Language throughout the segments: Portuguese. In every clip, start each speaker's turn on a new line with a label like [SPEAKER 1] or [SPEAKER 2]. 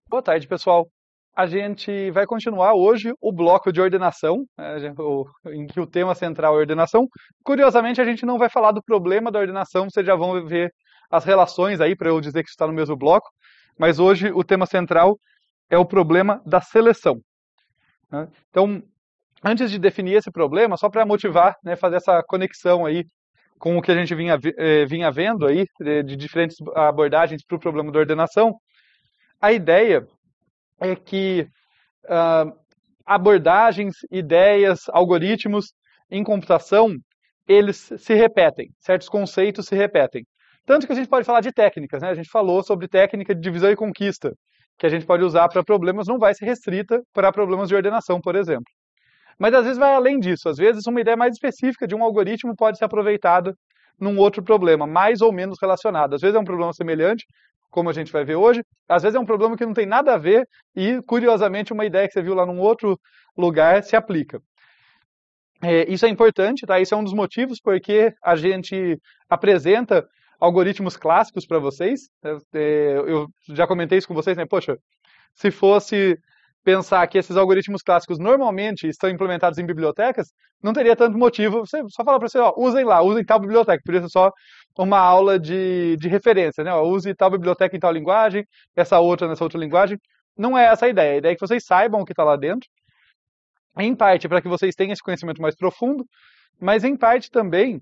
[SPEAKER 1] Boa tarde, pessoal. A gente vai continuar hoje o bloco de ordenação, em que o tema central é ordenação. Curiosamente, a gente não vai falar do problema da ordenação, vocês já vão ver as relações aí para eu dizer que está no mesmo bloco, mas hoje o tema central é o problema da seleção, né? Então, antes de definir esse problema, só para motivar, né, fazer essa conexão aí com o que a gente vinha vendo aí, de diferentes abordagens para o problema da ordenação, a ideia é que ah, abordagens, ideias, algoritmos em computação, eles se repetem, certos conceitos se repetem. Tanto que a gente pode falar de técnicas, né? A gente falou sobre técnica de divisão e conquista, que a gente pode usar para problemas, não vai ser restrita para problemas de ordenação, por exemplo. Mas às vezes vai além disso, às vezes uma ideia mais específica de um algoritmo pode ser aproveitada num outro problema, mais ou menos relacionado. Às vezes é um problema semelhante, como a gente vai ver hoje, às vezes é um problema que não tem nada a ver e, curiosamente, uma ideia que você viu lá num outro lugar se aplica. Isso é importante, tá? Isso é um dos motivos porque a gente apresenta algoritmos clássicos para vocês. Eu já comentei isso com vocês, né? Poxa, se fosse pensar que esses algoritmos clássicos normalmente estão implementados em bibliotecas, não teria tanto motivo. Você só falar para você, ó, usem lá, usem tal biblioteca. Podia ser só uma aula de referência, né? Ó, use tal biblioteca em tal linguagem, essa outra nessa outra linguagem. Não é essa a ideia. A ideia é que vocês saibam o que está lá dentro, em parte para que vocês tenham esse conhecimento mais profundo, mas em parte também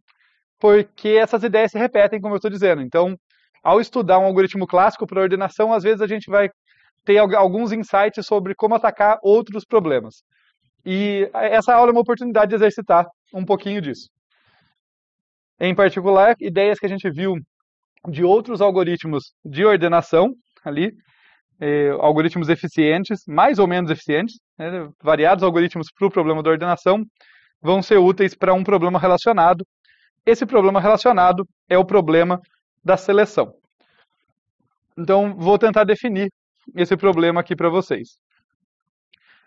[SPEAKER 1] porque essas ideias se repetem, como eu estou dizendo. Então, ao estudar um algoritmo clássico para ordenação, às vezes a gente vai ter alguns insights sobre como atacar outros problemas. E essa aula é uma oportunidade de exercitar um pouquinho disso. Em particular, ideias que a gente viu de outros algoritmos de ordenação ali, algoritmos eficientes, mais ou menos eficientes, né, variados algoritmos para o problema da ordenação, vão ser úteis para um problema relacionado. Esse problema relacionado é o problema da seleção. Então, vou tentar definir esse problema aqui para vocês.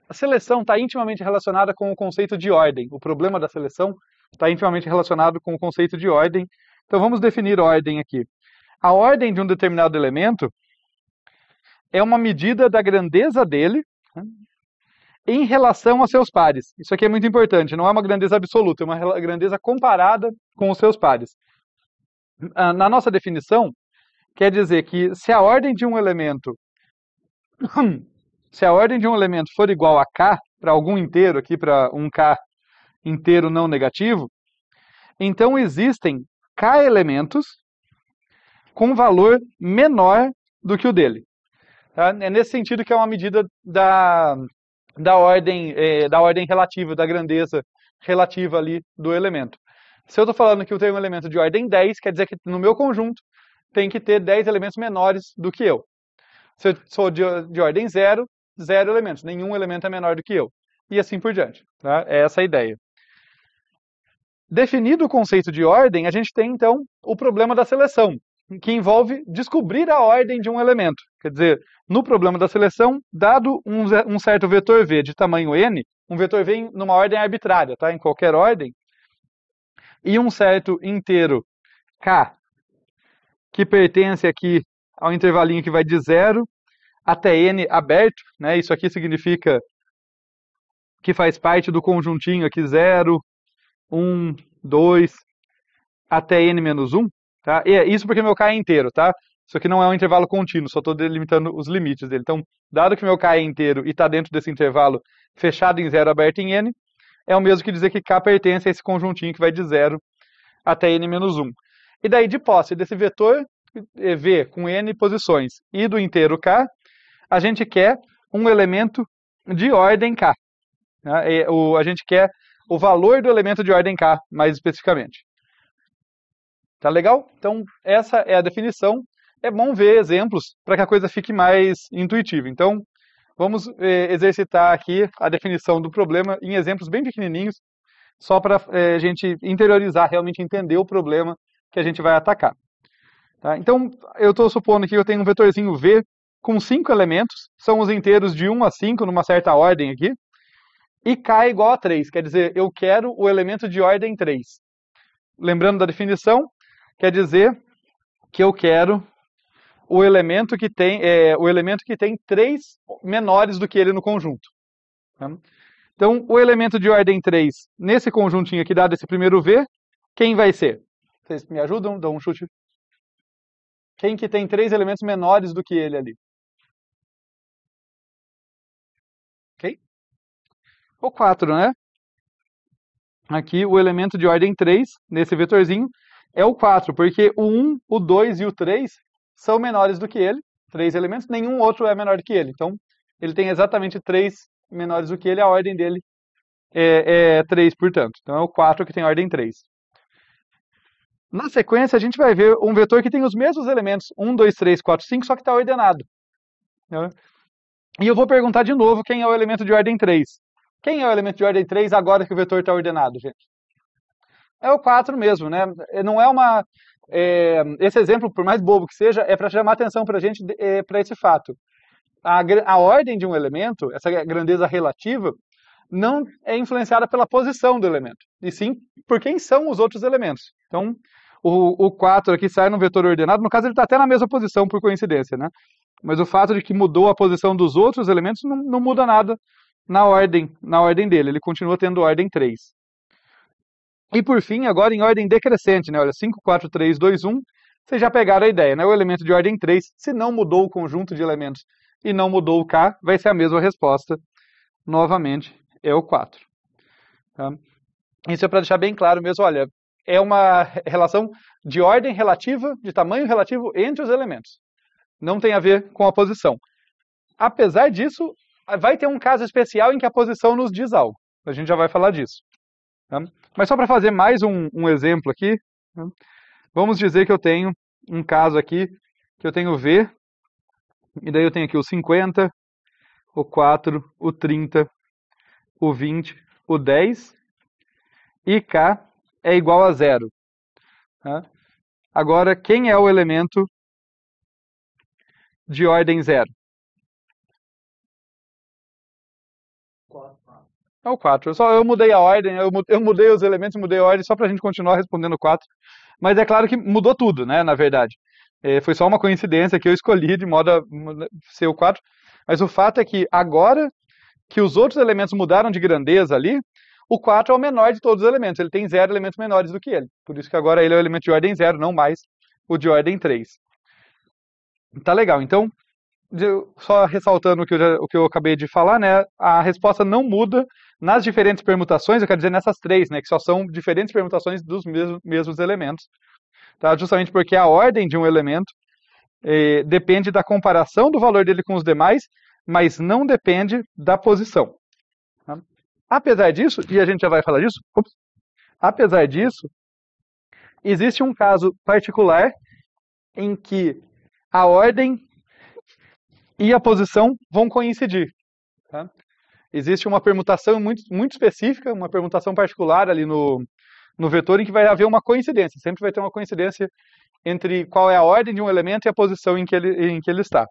[SPEAKER 1] A seleção está intimamente relacionada com o conceito de ordem. O problema da seleção está intimamente relacionado com o conceito de ordem. Então, vamos definir ordem aqui. A ordem de um determinado elemento é uma medida da grandeza dele, né, em relação a seus pares. Isso aqui é muito importante, não é uma grandeza absoluta, é uma grandeza comparada com os seus pares. Na nossa definição, quer dizer que se a ordem de um elemento for igual a k, para algum inteiro aqui, para um k inteiro não negativo, então existem k elementos com valor menor do que o dele. Tá? É nesse sentido que é uma medida da ordem relativa, da grandeza relativa ali do elemento. Se eu estou falando que eu tenho um elemento de ordem 10, quer dizer que no meu conjunto tem que ter 10 elementos menores do que eu. Se eu sou de ordem 0, 0 elementos, nenhum elemento é menor do que eu. E assim por diante. Tá? É essa a ideia. Definido o conceito de ordem, a gente tem então o problema da seleção, que envolve descobrir a ordem de um elemento. Quer dizer, no problema da seleção, dado um certo vetor v de tamanho n, um vetor v numa ordem arbitrária, tá? Em qualquer ordem, e um certo inteiro k, que pertence aqui ao intervalinho que vai de 0 até n aberto, né? Isso aqui significa que faz parte do conjuntinho aqui 0, 1, 2, até n menos 1. Tá? E isso porque meu k é inteiro, tá? Isso aqui não é um intervalo contínuo, só estou delimitando os limites dele. Então, dado que meu k é inteiro e está dentro desse intervalo fechado em 0, aberto em n, é o mesmo que dizer que k pertence a esse conjuntinho que vai de 0 até n menos 1. E daí, de posse desse vetor v com n posições e do inteiro k, a gente quer um elemento de ordem k. Tá? A gente quer o valor do elemento de ordem k, mais especificamente. Tá legal? Então, essa é a definição. É bom ver exemplos para que a coisa fique mais intuitiva. Então, vamos exercitar aqui a definição do problema em exemplos bem pequenininhos, só para a gente interiorizar, realmente entender o problema que a gente vai atacar. Tá? Então, eu estou supondo que eu tenho um vetorzinho v com 5 elementos, são os inteiros de 1 a 5 numa certa ordem aqui, e k é igual a 3, quer dizer, eu quero o elemento de ordem 3. Lembrando da definição, quer dizer que eu quero o elemento que tem 3 menores do que ele no conjunto. Tá? Então, o elemento de ordem 3, nesse conjuntinho aqui, dado esse primeiro V, quem vai ser? Vocês me ajudam? Dão um chute. Quem que tem 3 elementos menores do que ele ali? Ok? O 4, né? Aqui, o elemento de ordem 3, nesse vetorzinho, é o 4, porque o 1, o 2 e o 3 são menores do que ele. 3 elementos, nenhum outro é menor do que ele. Então, ele tem exatamente 3 menores do que ele, a ordem dele é 3, portanto. Então, é o 4 que tem ordem 3. Na sequência, a gente vai ver um vetor que tem os mesmos elementos, 1, 2, 3, 4, 5, só que está ordenado. Né? E eu vou perguntar de novo quem é o elemento de ordem 3. Quem é o elemento de ordem 3 agora que o vetor está ordenado, gente? É o 4 mesmo, né? Não é uma... esse exemplo, por mais bobo que seja, é para chamar atenção para a gente para esse fato. A ordem de um elemento, essa grandeza relativa, não é influenciada pela posição do elemento, e sim por quem são os outros elementos. Então, o 4 aqui sai no vetor ordenado, no caso ele está até na mesma posição por coincidência, né? Mas o fato de que mudou a posição dos outros elementos não muda nada na ordem dele, ele continua tendo ordem 3. E por fim, agora em ordem decrescente, né? Olha, 5, 4, 3, 2, 1, vocês já pegaram a ideia, né? O elemento de ordem 3, se não mudou o conjunto de elementos e não mudou o K, vai ser a mesma resposta. Novamente, é o 4. Tá? Isso é para deixar bem claro mesmo, olha, é uma relação de ordem relativa, de tamanho relativo entre os elementos. Não tem a ver com a posição. Apesar disso, vai ter um caso especial em que a posição nos diz algo. A gente já vai falar disso. Tá? Mas só para fazer mais um exemplo aqui, tá? Vamos dizer que eu tenho um caso aqui, que eu tenho V, e daí eu tenho aqui o 50, o 4, o 30, o 20, o 10, e K é igual a 0. Tá? Agora, quem é o elemento de ordem 0? É o 4. Eu mudei a ordem, eu mudei os elementos, mudei a ordem só para a gente continuar respondendo 4. Mas é claro que mudou tudo, né, na verdade. Foi só uma coincidência que eu escolhi de modo a ser o 4. Mas o fato é que agora que os outros elementos mudaram de grandeza ali, o 4 é o menor de todos os elementos. Ele tem 0 elementos menores do que ele. Por isso que agora ele é o elemento de ordem 0, não mais o de ordem 3. Tá legal. Então, só ressaltando o que eu acabei de falar, né? A resposta não muda nas diferentes permutações, eu quero dizer nessas 3, né? Que só são diferentes permutações dos mesmos elementos. Tá? Justamente porque a ordem de um elemento depende da comparação do valor dele com os demais, mas não depende da posição. Tá? Apesar disso, e a gente já vai falar disso, apesar disso, existe um caso particular em que a ordem e a posição vão coincidir. Tá? Existe uma permutação muito específica, uma permutação particular ali no vetor em que vai haver uma coincidência. Sempre vai ter uma coincidência entre qual é a ordem de um elemento e a posição em que ele está.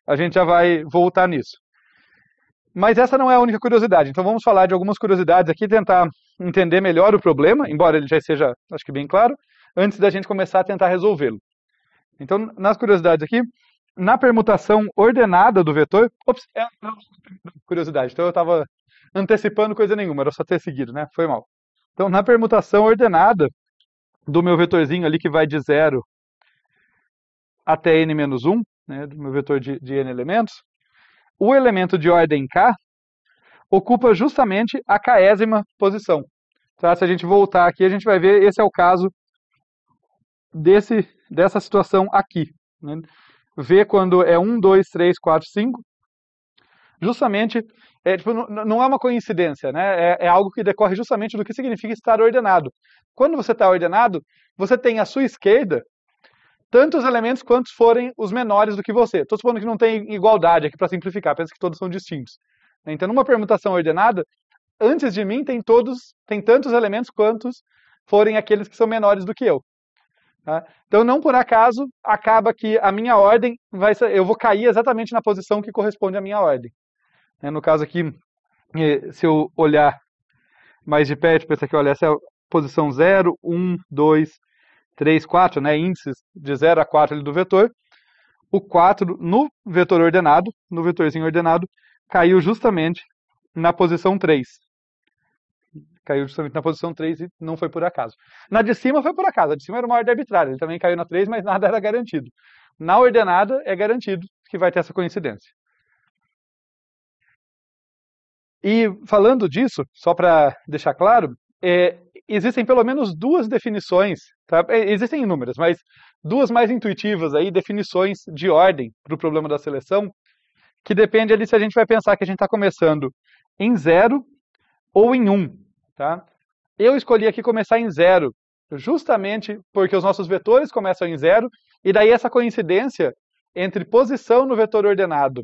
[SPEAKER 1] A gente já vai voltar nisso. Mas essa não é a única curiosidade. Então vamos falar de algumas curiosidades aqui, tentar entender melhor o problema, embora ele já seja, acho que bem claro, antes da gente começar a tentar resolvê-lo. Então, nas curiosidades aqui, na permutação ordenada do vetor... curiosidade, então eu estava antecipando coisa nenhuma, era só ter seguido, né? Foi mal. Então, na permutação ordenada do meu vetorzinho ali, que vai de 0 até n-1, né, do meu vetor de n elementos, o elemento de ordem k ocupa justamente a késima posição. Tá? Se a gente voltar aqui, a gente vai ver, esse é o caso dessa situação aqui. Né? V quando é 1, 2, 3, 4, 5, justamente, não é uma coincidência, né? É algo que decorre justamente do que significa estar ordenado. Quando você está ordenado, você tem à sua esquerda tantos elementos quantos forem os menores do que você. Estou supondo que não tem igualdade aqui para simplificar, pensa que todos são distintos. Então, numa permutação ordenada, antes de mim tem tantos elementos quantos forem aqueles que são menores do que eu. Tá? Então, não por acaso, acaba que a minha ordem eu vou cair exatamente na posição que corresponde à minha ordem. No caso aqui, se eu olhar mais de perto, pensa que olha, essa é a posição 0, 1, 2, 3, 4, né, índices de 0 a 4 ali do vetor. o 4 no vetor ordenado, no vetorzinho ordenado, caiu justamente na posição 3. Caiu justamente na posição 3 e não foi por acaso. Na de cima foi por acaso, a de cima era uma ordem arbitrária, ele também caiu na 3, mas nada era garantido. Na ordenada é garantido que vai ter essa coincidência. E falando disso, só para deixar claro, existem pelo menos duas definições, tá? Existem inúmeras, mas duas mais intuitivas aí, definições de ordem para o problema da seleção, que depende ali se a gente vai pensar que a gente está começando em 0 ou em 1, tá? Eu escolhi aqui começar em 0, justamente porque os nossos vetores começam em 0, e daí essa coincidência entre posição no vetor ordenado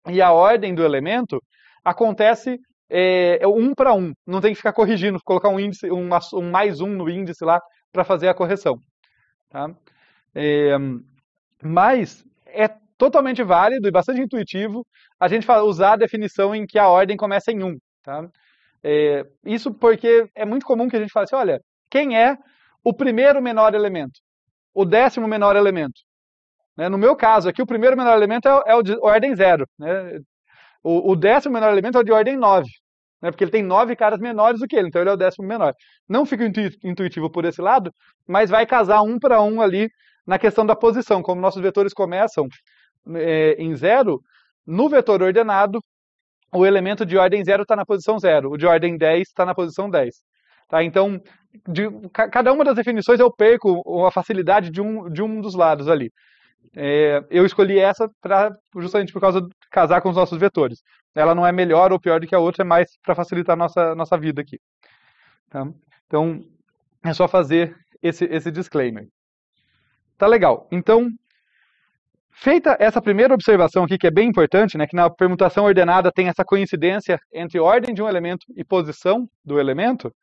[SPEAKER 1] e a ordem do elemento acontece 1 para 1. Não tem que ficar corrigindo, colocar um índice, um mais 1 no índice lá para fazer a correção. Tá? Mas é totalmente válido e bastante intuitivo a gente usar a definição em que a ordem começa em 1. Tá? Isso porque é muito comum que a gente fale assim, olha, quem é o primeiro menor elemento? O 10º menor elemento? Né? No meu caso aqui, o primeiro menor elemento é o de ordem 0. Né? O 10º menor elemento é o de ordem 9, né? Porque ele tem 9 caras menores do que ele, então ele é o 10º menor. Não fica intuitivo por esse lado, mas vai casar 1 para 1 ali na questão da posição. Como nossos vetores começam em 0, no vetor ordenado, o elemento de ordem 0 está na posição 0, o de ordem 10 está na posição 10. Tá? Então, cada uma das definições eu perco a facilidade de um dos lados ali. Eu escolhi essa justamente por causa de casar com os nossos vetores. Ela não é melhor ou pior do que a outra, é mais para facilitar a nossa vida aqui. Tá? Então, é só fazer esse disclaimer. Tá legal. Então, feita essa primeira observação aqui, que é bem importante, né, que na permutação ordenada tem essa coincidência entre ordem de um elemento e posição do elemento,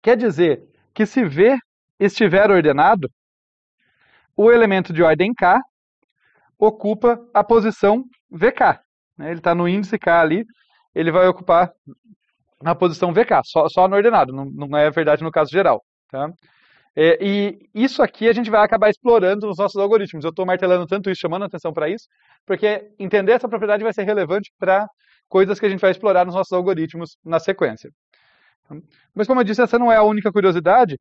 [SPEAKER 1] quer dizer que se V estiver ordenado, o elemento de ordem K ocupa a posição VK. Né? Ele está no índice K ali, ele vai ocupar a posição VK, só no ordenado, não é verdade no caso geral. Tá? E isso aqui a gente vai acabar explorando nos nossos algoritmos. Eu estou martelando tanto isso, chamando a atenção para isso, porque entender essa propriedade vai ser relevante para coisas que a gente vai explorar nos nossos algoritmos na sequência. Mas como eu disse, essa não é a única curiosidade.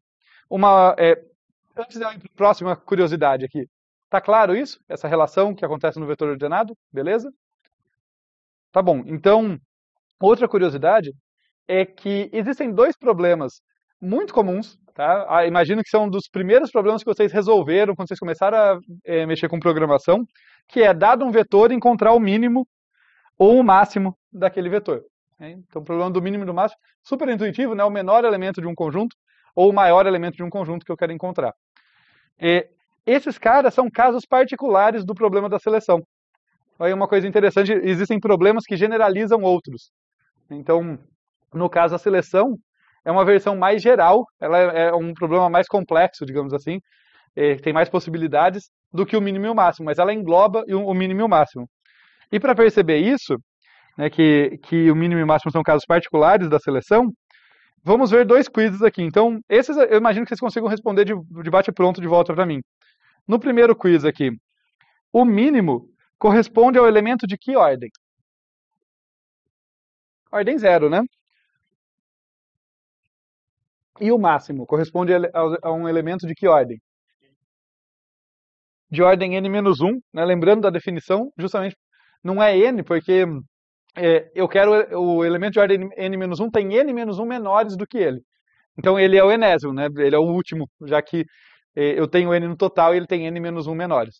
[SPEAKER 1] Antes de eu ir para a próxima curiosidade aqui, tá claro isso? Essa relação que acontece no vetor ordenado? Beleza? Tá bom. Então, outra curiosidade é que existem dois problemas muito comuns, tá? Imagino que são um dos primeiros problemas que vocês resolveram quando vocês começaram a mexer com programação, que é, dado um vetor, encontrar o mínimo ou o máximo daquele vetor. Né? Então, o problema do mínimo e do máximo, super intuitivo, né? O menor elemento de um conjunto ou o maior elemento de um conjunto que eu quero encontrar. Esses caras são casos particulares do problema da seleção. Aí uma coisa interessante, existem problemas que generalizam outros. Então, no caso, a seleção é uma versão mais geral, ela é um problema mais complexo, digamos assim, tem mais possibilidades do que o mínimo e o máximo, mas ela engloba o mínimo e o máximo. E para perceber isso, né, que o mínimo e o máximo são casos particulares da seleção, vamos ver dois quizzes aqui. Então, esses eu imagino que vocês consigam responder de bate-pronto de volta para mim. No primeiro quiz aqui, o mínimo corresponde ao elemento de que ordem? Ordem 0, né? E o máximo corresponde a um elemento de que ordem? De ordem n-1, né? Lembrando da definição, justamente não é n, porque eu quero o elemento de ordem n-1 tem n-1 menores do que ele. Então ele é o enésimo, né? Ele é o último, já que eu tenho n no total e ele tem n-1 menores.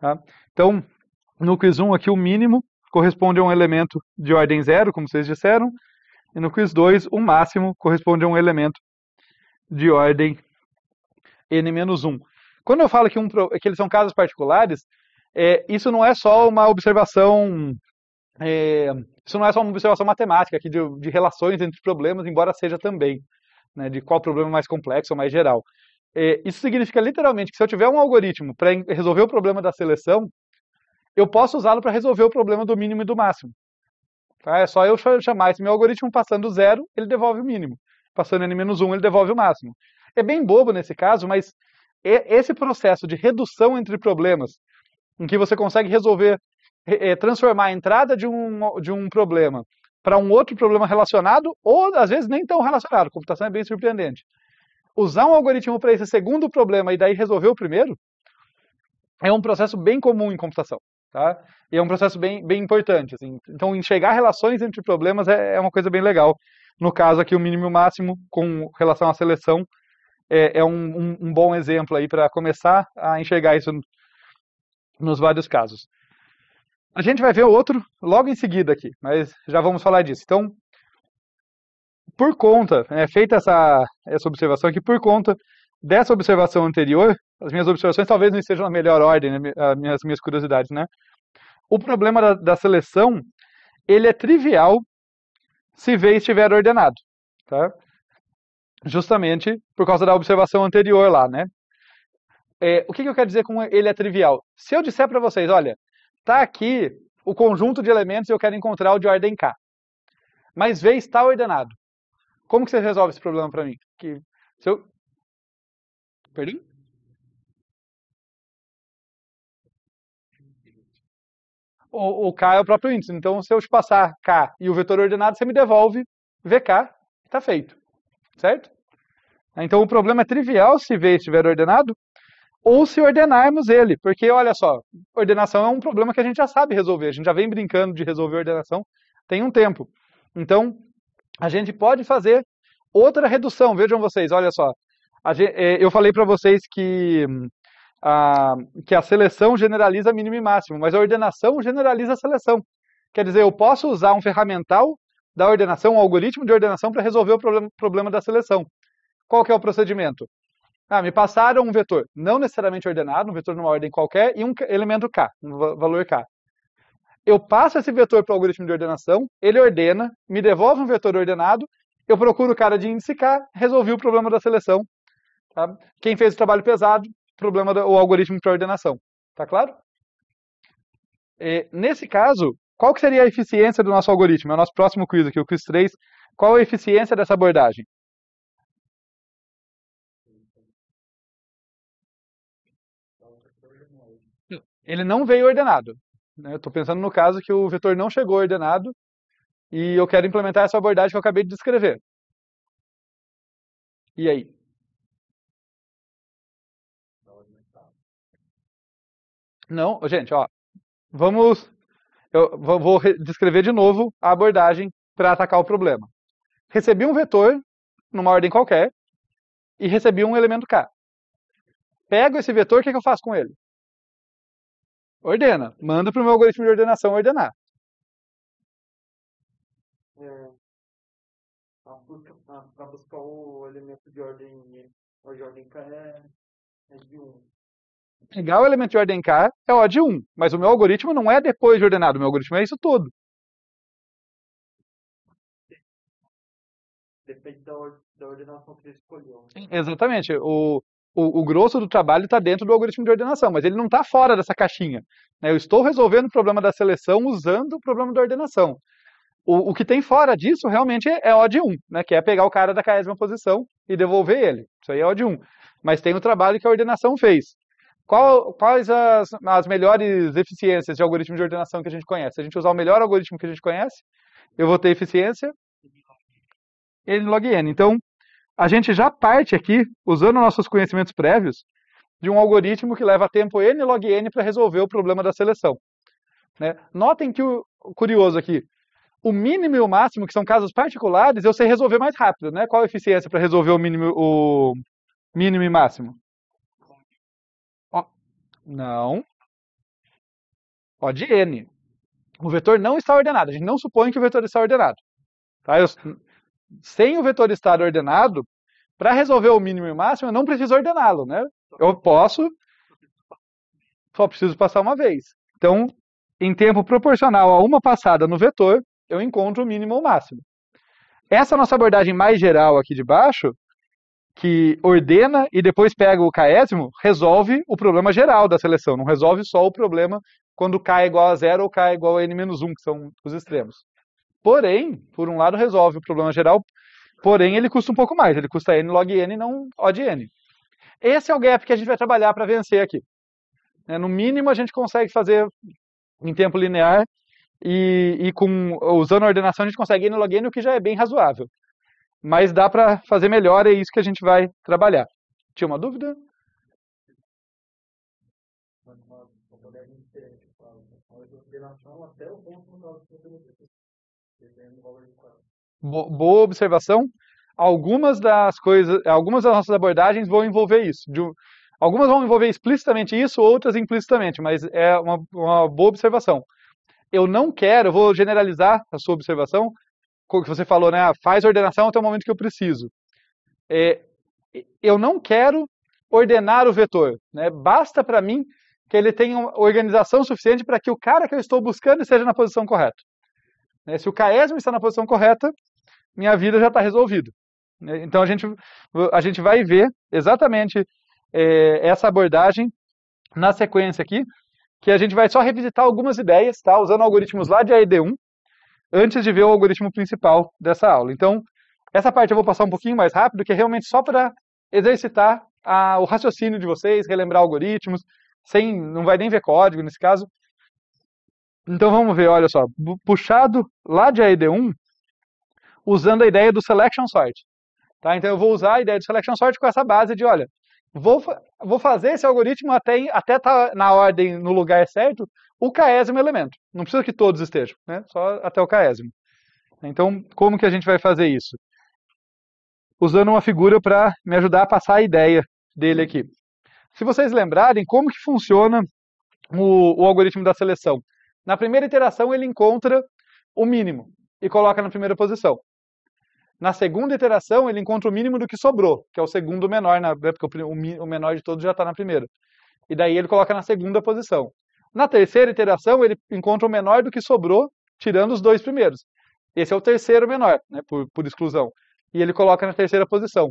[SPEAKER 1] Tá? Então, no quiz 1 aqui, o mínimo corresponde a um elemento de ordem 0, como vocês disseram, e no quiz 2, o máximo corresponde a um elemento de ordem n-1. Quando eu falo que eles são casos particulares, isso não é só uma observação... isso não é só uma observação matemática aqui de relações entre problemas, embora seja também, né, de qual problema é mais complexo ou mais geral. Isso significa literalmente que se eu tiver um algoritmo para resolver o problema da seleção, eu posso usá-lo para resolver o problema do mínimo e do máximo. Tá? É só eu chamar esse meu algoritmo passando 0, ele devolve o mínimo. Passando n-1, ele devolve o máximo. É bem bobo nesse caso, mas esse processo de redução entre problemas em que você consegue resolver, transformar a entrada de um problema para um outro problema relacionado, ou às vezes nem tão relacionado. A computação é bem surpreendente. Usar um algoritmo para esse segundo problema e daí resolver o primeiro é um processo bem comum em computação, tá? E é um processo bem importante, assim. Então, enxergar relações entre problemas é uma coisa bem legal. No caso aqui, o mínimo e o máximo, com relação à seleção, é um bom exemplo aí para começar a enxergar isso nos vários casos. A gente vai ver o outro logo em seguida aqui, mas já vamos falar disso. Então, por conta, feita essa observação aqui, por conta dessa observação anterior, as minhas observações talvez não estejam na melhor ordem, né, as minhas curiosidades, né? O problema da seleção, ele é trivial se V estiver ordenado, tá? Justamente por causa da observação anterior lá, né? O que eu quero dizer com ele é trivial? Se eu disser para vocês, olha, tá aqui o conjunto de elementos e eu quero encontrar o de ordem K, mas V está ordenado. Como que você resolve esse problema para mim? Perdão? O K é o próprio índice. Então, se eu te passar K e o vetor ordenado, você me devolve VK, está feito. Certo? Então, o problema é trivial se V estiver ordenado ou se ordenarmos ele. Porque, olha só, ordenação é um problema que a gente já sabe resolver. A gente já vem brincando de resolver ordenação tem um tempo. Então, a gente pode fazer outra redução. Vejam vocês, olha só. Eu falei para vocês que a seleção generaliza mínimo e máximo, mas a ordenação generaliza a seleção. Quer dizer, eu posso usar um ferramental da ordenação, um algoritmo de ordenação para resolver o problema da seleção. Qual que é o procedimento? Me passaram um vetor não necessariamente ordenado, um vetor numa ordem qualquer, e um elemento K, um valor K. Eu passo esse vetor para o algoritmo de ordenação, ele ordena, me devolve um vetor ordenado, eu procuro o cara de índice K, resolvi o problema da seleção. Tá? Quem fez o trabalho pesado, o algoritmo para ordenação. Tá claro? Nesse caso, qual que seria a eficiência do nosso algoritmo? É o nosso próximo quiz aqui, o quiz 3. Qual a eficiência dessa abordagem? Ele não veio ordenado. Né? Eu estou pensando no caso que o vetor não chegou ordenado e eu quero implementar essa abordagem que eu acabei de descrever. E aí? Não, gente, ó, eu vou descrever de novo a abordagem para atacar o problema. Recebi um vetor numa ordem qualquer e recebi um elemento K. Pego esse vetor, o que eu faço com ele? Ordena. Manda para o meu algoritmo de ordenação ordenar.
[SPEAKER 2] Para buscar o elemento de ordem K é de 1.
[SPEAKER 1] Pegar o elemento de ordem K é O de 1, mas o meu algoritmo não é depois de ordenado, o meu algoritmo é isso tudo.
[SPEAKER 2] Depende da ordenação que você escolheu.
[SPEAKER 1] Exatamente. O grosso do trabalho está dentro do algoritmo de ordenação, mas ele não está fora dessa caixinha. Né? Eu estou resolvendo o problema da seleção usando o problema da ordenação. O que tem fora disso realmente é O de 1, né? Que é pegar o cara da 40ª posição e devolver ele. Isso aí é O de 1. Mas tem o trabalho que a ordenação fez. Quais as melhores eficiências de algoritmo de ordenação que a gente conhece? Se a gente usar o melhor algoritmo que a gente conhece, eu vou ter eficiência N log N. Então, a gente já parte aqui, usando nossos conhecimentos prévios, de um algoritmo que leva tempo N log N para resolver o problema da seleção. Né? Notem que curioso aqui, o mínimo e o máximo, que são casos particulares, eu sei resolver mais rápido. Né? Qual a eficiência para resolver o mínimo e máximo? Não. O de N. O vetor não está ordenado. A gente não supõe que o vetor está ordenado. Tá? Sem o vetor estar ordenado, para resolver o mínimo e o máximo, eu não preciso ordená-lo. Né? Eu só preciso passar uma vez. Então, em tempo proporcional a uma passada no vetor, eu encontro o mínimo ou o máximo. Essa nossa abordagem mais geral aqui de baixo, que ordena e depois pega o késimo, resolve o problema geral da seleção. Não resolve só o problema quando K é igual a 0 ou K é igual a N-1, que são os extremos. Porém, por um lado resolve o problema geral, porém ele custa um pouco mais. Ele custa N log N, não O de N. Esse é o gap que a gente vai trabalhar para vencer aqui. né? No mínimo a gente consegue fazer em tempo linear usando a ordenação a gente consegue n log n, o que já é bem razoável. Mas dá para fazer melhor, é isso que a gente vai trabalhar. Tinha uma dúvida? Boa observação. Algumas das nossas abordagens vão envolver isso. Algumas vão envolver explicitamente isso, outras implicitamente, mas é uma boa observação. Eu vou generalizar a sua observação, que você falou, né? Faz ordenação até o momento que eu preciso. Eu não quero ordenar o vetor, né? Basta para mim que ele tenha uma organização suficiente para que o cara que eu estou buscando esteja na posição correta. Se o K-esmo está na posição correta, minha vida já está resolvida. Então a gente vai ver exatamente essa abordagem na sequência aqui, que a gente vai só revisitar algumas ideias, tá? Usando algoritmos lá de AED1, antes de ver o algoritmo principal dessa aula. Então, essa parte eu vou passar um pouquinho mais rápido, que é realmente só para exercitar o raciocínio de vocês, relembrar algoritmos, não vai nem ver código nesse caso. Então vamos ver, olha só, puxado lá de AED1, usando a ideia do selection sort. Tá? Então eu vou usar a ideia do selection sort com essa base de, olha, vou fazer esse algoritmo até estar na ordem, no lugar certo, o K-esmo elemento. Não precisa que todos estejam, né? Só até o K-esmo. Então, como que a gente vai fazer isso? Usando uma figura para me ajudar a passar a ideia dele aqui. Se vocês lembrarem, como que funciona o algoritmo da seleção? Na primeira iteração, ele encontra o mínimo e coloca na primeira posição. Na segunda iteração, ele encontra o mínimo do que sobrou, que é o segundo menor, porque o menor de todos já está na primeira. E daí ele coloca na segunda posição. Na terceira iteração, ele encontra o menor do que sobrou, tirando os dois primeiros. Esse é o terceiro menor, né, por exclusão. E ele coloca na terceira posição.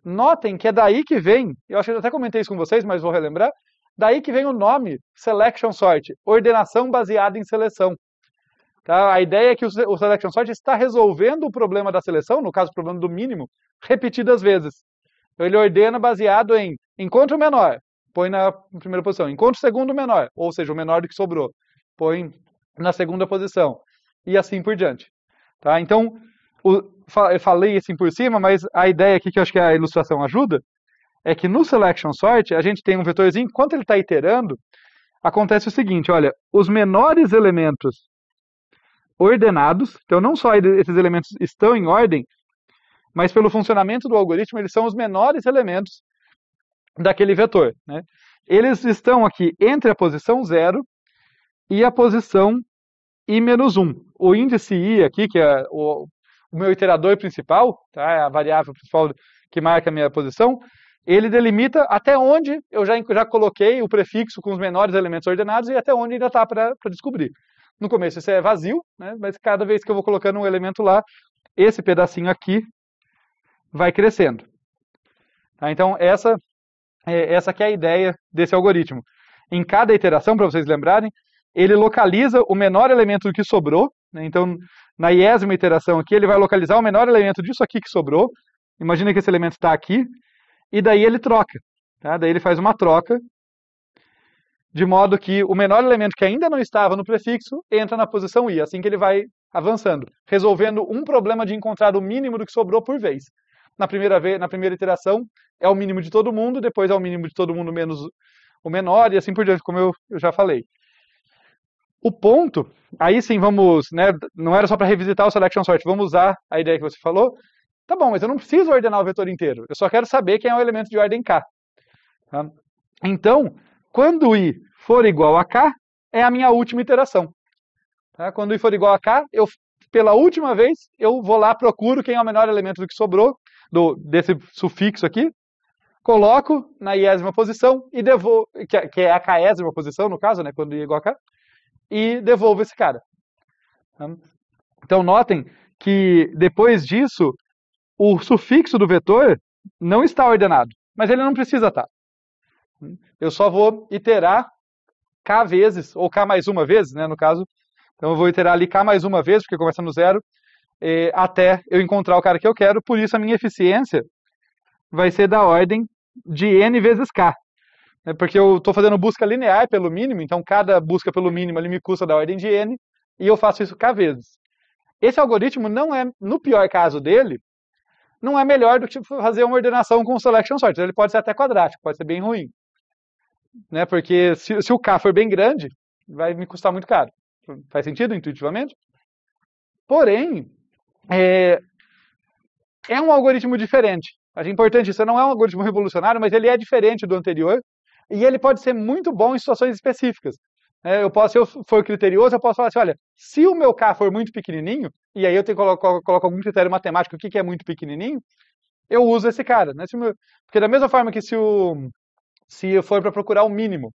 [SPEAKER 1] Notem que é daí que vem, eu acho que eu até comentei isso com vocês, mas vou relembrar, daí que vem o nome Selection Sort, ordenação baseada em seleção. Tá? A ideia é que o Selection Sort está resolvendo o problema da seleção, no caso o problema do mínimo, repetidas vezes. Então ele ordena baseado em encontre o menor, põe na primeira posição. Encontre o segundo menor, ou seja, o menor do que sobrou, põe na segunda posição. E assim por diante. Tá? Então, eu falei assim por cima, mas a ideia aqui que eu acho que a ilustração ajuda, é que no Selection Sort, a gente tem um vetorzinho, enquanto ele está iterando, acontece o seguinte, olha, os menores elementos ordenados, então não só esses elementos estão em ordem, mas pelo funcionamento do algoritmo, eles são os menores elementos daquele vetor. Né? Eles estão aqui entre a posição 0 e a posição i-1. O índice i aqui, que é o meu iterador principal, tá? É a variável principal que marca a minha posição, ele delimita até onde eu já coloquei o prefixo com os menores elementos ordenados e até onde ainda está para descobrir. No começo isso é vazio, né? Mas cada vez que eu vou colocando um elemento lá, esse pedacinho aqui vai crescendo. Tá? Então essa que é a ideia desse algoritmo. Em cada iteração, para vocês lembrarem, ele localiza o menor elemento do que sobrou. Né? Então, na iésima iteração aqui, ele vai localizar o menor elemento disso aqui que sobrou. Imagina que esse elemento está aqui. E daí ele troca. Tá? Daí ele faz uma troca, de modo que o menor elemento que ainda não estava no prefixo entra na posição i, assim que ele vai avançando, resolvendo um problema de encontrar o mínimo do que sobrou por vez. Na primeira iteração é o mínimo de todo mundo, depois é o mínimo de todo mundo menos o menor, e assim por diante, como eu já falei. O ponto, aí sim vamos, né, não era só para revisitar o Selection Sort, vamos usar a ideia que você falou. Tá bom, mas eu não preciso ordenar o vetor inteiro, eu só quero saber quem é o elemento de ordem k. Tá? Então, quando i for igual a k, é a minha última iteração. Tá? Quando i for igual a k, pela última vez, eu vou lá, procuro quem é o menor elemento do que sobrou, desse sufixo aqui, coloco na iésima posição, e devolvo, que é a késima posição, no caso, né, quando i é igual a k, e devolvo esse cara. Tá? Então, notem que depois disso, o sufixo do vetor não está ordenado, mas ele não precisa estar. Eu só vou iterar k vezes, ou k mais uma vez, né, no caso. Então eu vou iterar ali k mais uma vez, porque começa no 0, até eu encontrar o cara que eu quero. Por isso a minha eficiência vai ser da ordem de n vezes k. né, porque eu estou fazendo busca linear pelo mínimo, então cada busca pelo mínimo ele me custa da ordem de n, e eu faço isso k vezes. Esse algoritmo não é, no pior caso dele, não é melhor do que fazer uma ordenação com selection sort. Ele pode ser até quadrático, pode ser bem ruim, né? Porque se o k for bem grande, vai me custar muito caro. Faz sentido intuitivamente? Porém, é um algoritmo diferente. Acho importante, isso não é um algoritmo revolucionário, mas ele é diferente do anterior, e ele pode ser muito bom em situações específicas. Se eu for criterioso, eu posso falar assim, olha, se o meu k for muito pequenininho, e aí eu coloco algum critério matemático, o que é muito pequenininho, eu uso esse cara, né? Porque da mesma forma que se eu for para procurar o mínimo,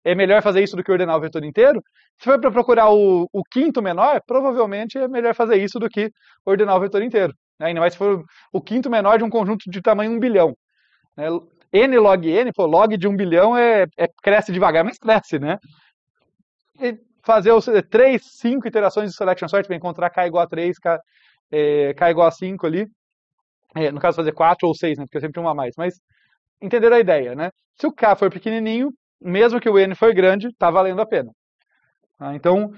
[SPEAKER 1] é melhor fazer isso do que ordenar o vetor inteiro, se for para procurar o quinto menor, provavelmente é melhor fazer isso do que ordenar o vetor inteiro. Né? Ainda mais se for o quinto menor de um conjunto de tamanho 1 bilhão. Né? N log n, log de 1 bilhão cresce devagar, mas cresce, né? E fazer 3, 5 iterações de selection sort para encontrar k igual a 3, k igual a 5 ali. No caso, fazer 4 ou 6, né? Porque eu sempre uma a mais. Mas entenderam a ideia, né? Se o k for pequenininho, mesmo que o n for grande, está valendo a pena. Então,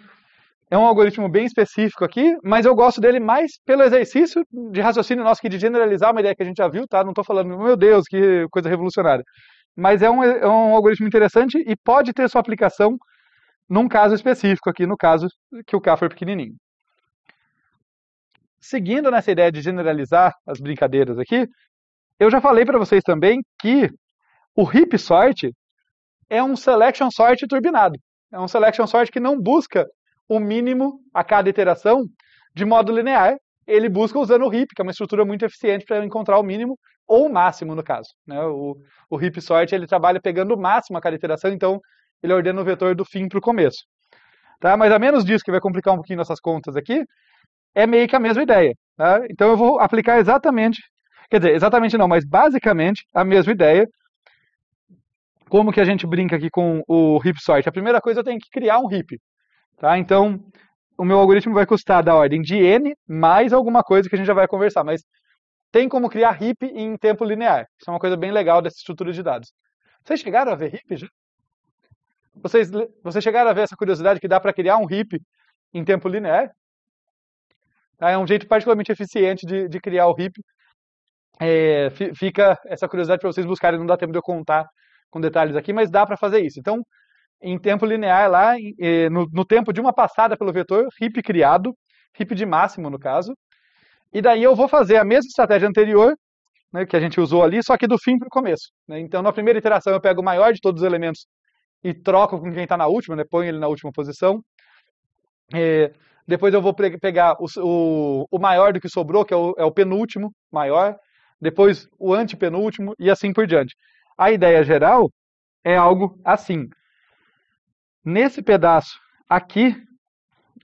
[SPEAKER 1] é um algoritmo bem específico aqui, mas eu gosto dele mais pelo exercício de raciocínio nosso, de generalizar uma ideia que a gente já viu, tá? Não estou falando, meu Deus, que coisa revolucionária. Mas é um algoritmo interessante e pode ter sua aplicação num caso específico aqui, no caso que o k for pequenininho. Seguindo nessa ideia de generalizar as brincadeiras aqui, eu já falei para vocês também que o heap sort é um selection sort turbinado. É um selection sort que não busca o mínimo a cada iteração de modo linear. Ele busca usando o heap, que é uma estrutura muito eficiente para encontrar o mínimo ou o máximo, no caso. Né? O heap sort ele trabalha pegando o máximo a cada iteração, então ele ordena o vetor do fim para o começo. Tá? Mas a menos disso, que vai complicar um pouquinho nossas contas aqui, é meio que a mesma ideia. Tá? Então eu vou aplicar exatamente não, mas basicamente a mesma ideia. Como que a gente brinca aqui com o heap sort? A primeira coisa eu tenho que criar um heap. Tá? Então, o meu algoritmo vai custar da ordem de n mais alguma coisa que a gente já vai conversar, mas tem como criar heap em tempo linear. Isso é uma coisa bem legal dessa estrutura de dados. Vocês chegaram a ver heap já? Vocês chegaram a ver essa curiosidade que dá para criar um heap em tempo linear? É um jeito particularmente eficiente de criar o heap. Fica essa curiosidade para vocês buscarem, não dá tempo de eu contar com detalhes aqui, mas dá para fazer isso. Então, em tempo linear lá, no tempo de uma passada pelo vetor, heap criado, heap de máximo no caso, e daí eu vou fazer a mesma estratégia anterior, né, que a gente usou ali, só que do fim para o começo. Né? Então, na primeira iteração eu pego o maior de todos os elementos e troco com quem está na última, né, ponho ele na última posição. Depois eu vou pegar o maior do que sobrou, que é o penúltimo maior, depois o antepenúltimo e assim por diante. A ideia geral é algo assim. Nesse pedaço aqui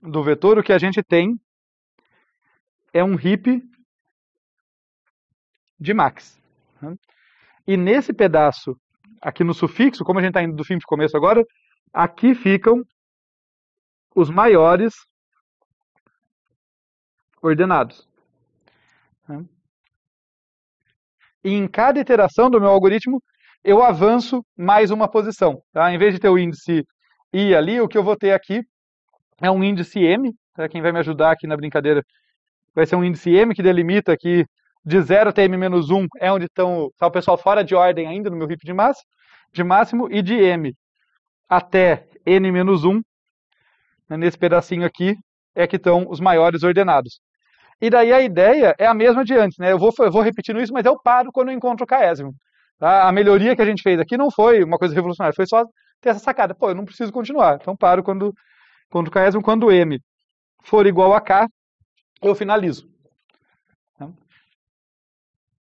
[SPEAKER 1] do vetor, o que a gente tem é um heap de max. Né? E nesse pedaço aqui no sufixo, como a gente está indo do fim para o começo agora, aqui ficam os maiores ordenados. Né? E em cada iteração do meu algoritmo, eu avanço mais uma posição. Tá? Em vez de ter o índice I ali, o que eu vou ter aqui é um índice M. Tá? Quem vai me ajudar aqui na brincadeira vai ser um índice M que delimita aqui de 0 até M-1 é onde está o pessoal fora de ordem ainda no meu heap de máximo, e de M até N-1, né, nesse pedacinho aqui, é que estão os maiores ordenados. E daí a ideia é a mesma de antes, né? Eu vou repetindo isso, mas eu paro quando eu encontro o késimo. Tá? A melhoria que a gente fez aqui não foi uma coisa revolucionária, foi só ter essa sacada. Pô, eu não preciso continuar. Então paro quando o késimo, quando M for igual a K, eu finalizo. Tá?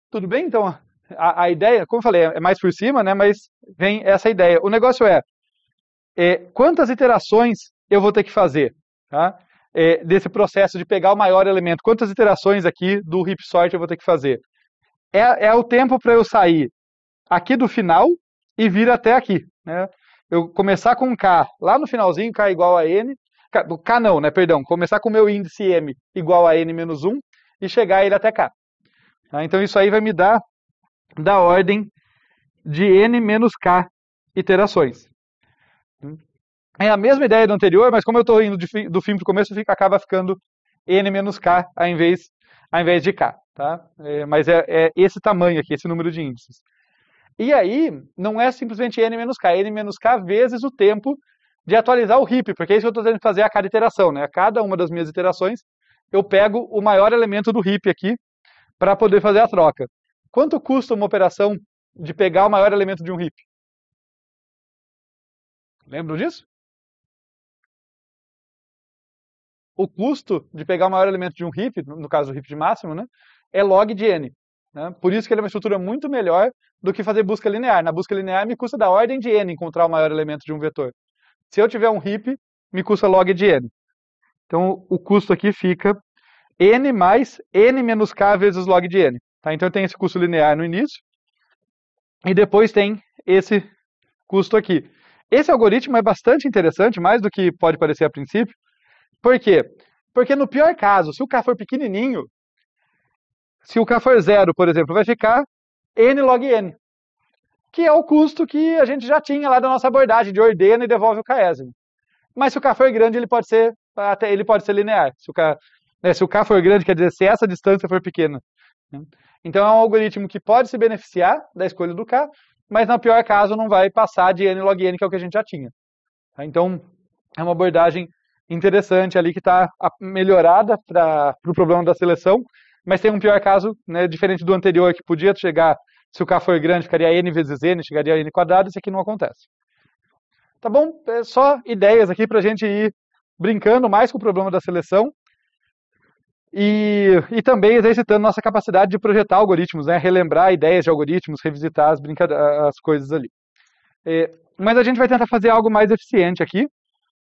[SPEAKER 1] Tudo bem? Então, a ideia, como eu falei, é mais por cima, né? Mas vem essa ideia. O negócio é quantas iterações eu vou ter que fazer, tá? Desse processo de pegar o maior elemento. Quantas iterações aqui do heap sort eu vou ter que fazer? É o tempo para eu sair aqui do final e vir até aqui. Né? Eu começar com K lá no finalzinho, K igual a N. K não, né? Perdão. Começar com o meu índice M igual a N-1 e chegar ele até K. Tá? Então isso aí vai me dar da ordem de N menos K iterações. É a mesma ideia do anterior, mas como eu estou indo do fim para o começo, acaba ficando n menos k ao invés de k. Tá? Mas é esse tamanho aqui, esse número de índices. E aí, não é simplesmente n menos k vezes o tempo de atualizar o heap, porque é isso que eu estou tentando fazer a cada iteração. Né? A cada uma das minhas iterações, eu pego o maior elemento do heap aqui para poder fazer a troca. Quanto custa uma operação de pegar o maior elemento de um heap? Lembram disso? O custo de pegar o maior elemento de um heap, no caso do heap de máximo, né, é log de n. Né? Por isso que ele é uma estrutura muito melhor do que fazer busca linear. Na busca linear me custa da ordem de n encontrar o maior elemento de um vetor. Se eu tiver um heap, me custa log de n. Então o custo aqui fica n mais n menos k vezes log de n. Tá? Então tem esse custo linear no início, e depois tem esse custo aqui. Esse algoritmo é bastante interessante, mais do que pode parecer a princípio. Por quê? Porque no pior caso, se o k for pequenininho, se o k for 0, por exemplo, vai ficar n log n, que é o custo que a gente já tinha lá da nossa abordagem, de ordena e devolve o késimo. Mas se o k for grande, ele pode ser linear. Se o k for grande, quer dizer, se essa distância for pequena. Então é um algoritmo que pode se beneficiar da escolha do k, mas no pior caso não vai passar de n log n, que é o que a gente já tinha. Então é uma abordagem interessante ali que está melhorada para o problema da seleção, mas tem um pior caso, né, diferente do anterior, que podia chegar, se o k for grande, ficaria n vezes n, chegaria a n quadrado, isso aqui não acontece. Tá bom? É só ideias aqui para a gente ir brincando mais com o problema da seleção e também exercitando nossa capacidade de projetar algoritmos, né, relembrar ideias de algoritmos, revisitar as coisas ali. Mas a gente vai tentar fazer algo mais eficiente aqui.